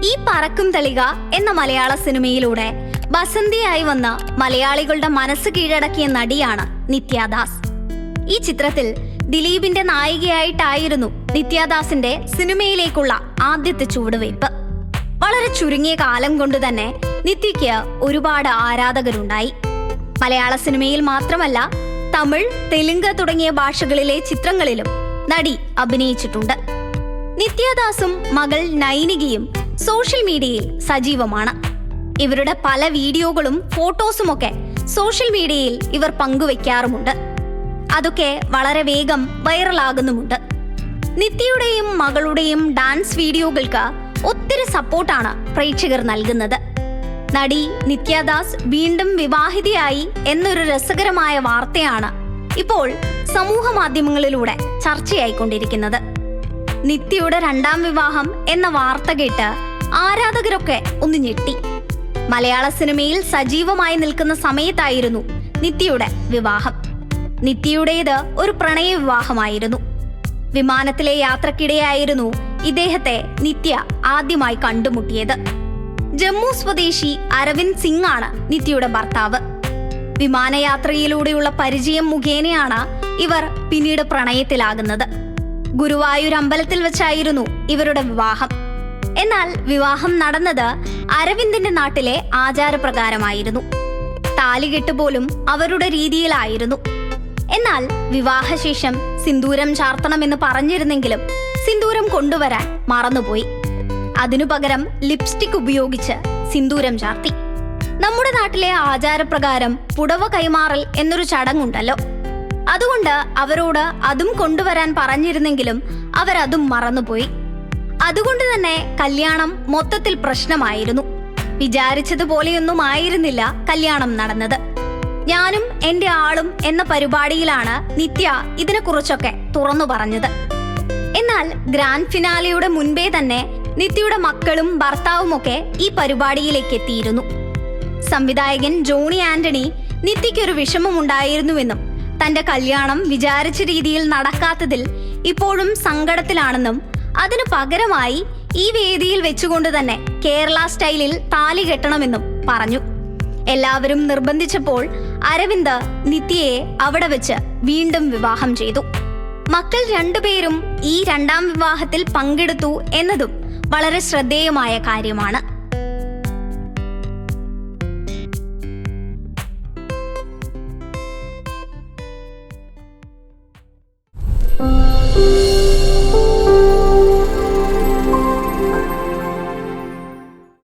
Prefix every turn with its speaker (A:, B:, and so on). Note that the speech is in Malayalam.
A: ഈ പറക്കും തളിക എന്ന മലയാള സിനിമയിലൂടെ ബസന്തിയായി വന്ന മലയാളികളുടെ മനസ്സ് കീഴടക്കിയ നടിയാണ് നിത്യദാസ്. ഈ ചിത്രത്തിൽ ദിലീപിന്റെ നായികയായിട്ടായിരുന്നു നിത്യദാസിന്റെ സിനിമയിലേക്കുള്ള ആദ്യത്തെ ചുവടുവയ്പ്. വളരെ ചുരുങ്ങിയ കാലം കൊണ്ട് തന്നെ നിത്യയ്ക്ക് ഒരുപാട് ആരാധകരുണ്ടായി. മലയാള സിനിമയിൽ മാത്രമല്ല, തമിഴ്, തെലുങ്ക് തുടങ്ങിയ ഭാഷകളിലെ ചിത്രങ്ങളിലും നടി അഭിനയിച്ചിട്ടുണ്ട്. നിത്യദാസും മകൾ നൈനികയും സോഷ്യൽ മീഡിയയിൽ സജീവമാണ്. ഇവരുടെ പല വീഡിയോകളും ഫോട്ടോസുമൊക്കെ സോഷ്യൽ മീഡിയയിൽ ഇവർ പങ്കുവെക്കാറുമുണ്ട്. അതൊക്കെ വളരെ വേഗം വൈറലാകുന്നുമുണ്ട്. നിത്യയുടെയും മകളുടെയും ഡാൻസ് വീഡിയോകൾക്ക് ഒത്തിരി സപ്പോർട്ടാണ് പ്രേക്ഷകർ നൽകുന്നത്. നടി നിത്യദാസ് വീണ്ടും വിവാഹിതയായി എന്നൊരു രസകരമായ വാർത്തയാണ് ഇപ്പോൾ സമൂഹ മാധ്യമങ്ങളിലൂടെ ചർച്ചയായിക്കൊണ്ടിരിക്കുന്നത്. നിത്യയുടെ രണ്ടാം വിവാഹം എന്ന വാർത്ത കേട്ട് ആരാധകരൊക്കെ ഒന്ന് ഞെട്ടി. മലയാള സിനിമയിൽ സജീവമായി നിൽക്കുന്ന സമയത്തായിരുന്നു നിത്യയുടെ വിവാഹം. നിത്യയുടേത് ഒരു പ്രണയ വിവാഹമായിരുന്നു. വിമാനത്തിലെ യാത്രക്കിടെയായിരുന്നു ഇദ്ദേഹത്തെ നിത്യ ആദ്യമായി കണ്ടുമുട്ടിയത്. ജമ്മു സ്വദേശി അരവിന്ദ് സിംഗ് ആണ് നിത്യയുടെ ഭർത്താവ്. വിമാനയാത്രയിലൂടെയുള്ള പരിചയം മുഖേനയാണ് ഇവർ പിന്നീട് പ്രണയത്തിലാകുന്നത്. ഗുരുവായൂർ അമ്പലത്തിൽ വെച്ചായിരുന്നു ഇവരുടെ വിവാഹം. എന്നാൽ വിവാഹം നടന്നത് അരവിന്ദിന്റെ നാട്ടിലെ ആചാരപ്രകാരമായിരുന്നു. താലികെട്ട് പോലും അവരുടെ രീതിയിലായിരുന്നു. എന്നാൽ വിവാഹശേഷം സിന്ദൂരം ചാർത്തണമെന്ന് പറഞ്ഞിരുന്നെങ്കിലും സിന്ദൂരം കൊണ്ടുവരാൻ മറന്നുപോയി. അതിനു പകരം ലിപ്സ്റ്റിക് ഉപയോഗിച്ച് സിന്ദൂരം ചാർത്തി. നമ്മുടെ നാട്ടിലെ ആചാരപ്രകാരം പുടവ കൈമാറൽ എന്നൊരു ചടങ്ങുണ്ടല്ലോ. അതുകൊണ്ട് അവരോട് അതും കൊണ്ടുവരാൻ പറഞ്ഞിരുന്നെങ്കിലും അവരതും മറന്നുപോയി. അതുകൊണ്ട് തന്നെ കല്യാണം മൊത്തത്തിൽ പ്രശ്നമായിരുന്നു. വിചാരിച്ചതുപോലെയൊന്നും ആയിരുന്നില്ല കല്യാണം നടന്നത്. ഞാനും എന്റെ ആളും എന്ന പരിപാടിയിലാണ് നിത്യ ഇതിനെക്കുറിച്ചൊക്കെ തുറന്നു പറഞ്ഞത്. എന്നാൽ ഗ്രാൻഡ് ഫിനാലെയുടെ മുൻപേ തന്നെ നിത്യയുടെ മക്കളും ഭർത്താവുമൊക്കെ ഈ പരിപാടിയിലേക്ക് എത്തിയിരുന്നു. സംവിധായകൻ ജോണി ആന്റണി നിത്യയ്ക്കൊരു വിഷമമുണ്ടായിരുന്നുവെന്നും തന്റെ കല്യാണം വിചാരിച്ച രീതിയിൽ നടക്കാത്തതിൽ ഇപ്പോഴും സങ്കടത്തിലാണെന്നും അതിനു പകരമായി ഈ വേദിയിൽ വെച്ചുകൊണ്ട് തന്നെ കേരള സ്റ്റൈലിൽ താലി കെട്ടണമെന്നും പറഞ്ഞു. എല്ലാവരും നിർബന്ധിച്ചപ്പോൾ അരവിന്ദ് നിത്യയെ അവിടെ വെച്ച് വീണ്ടും വിവാഹം ചെയ്തു. മക്കൾ രണ്ടുപേരും ഈ രണ്ടാം വിവാഹത്തിൽ പങ്കെടുത്തു എന്നതും വളരെ ശ്രദ്ധേയമായ കാര്യമാണ്.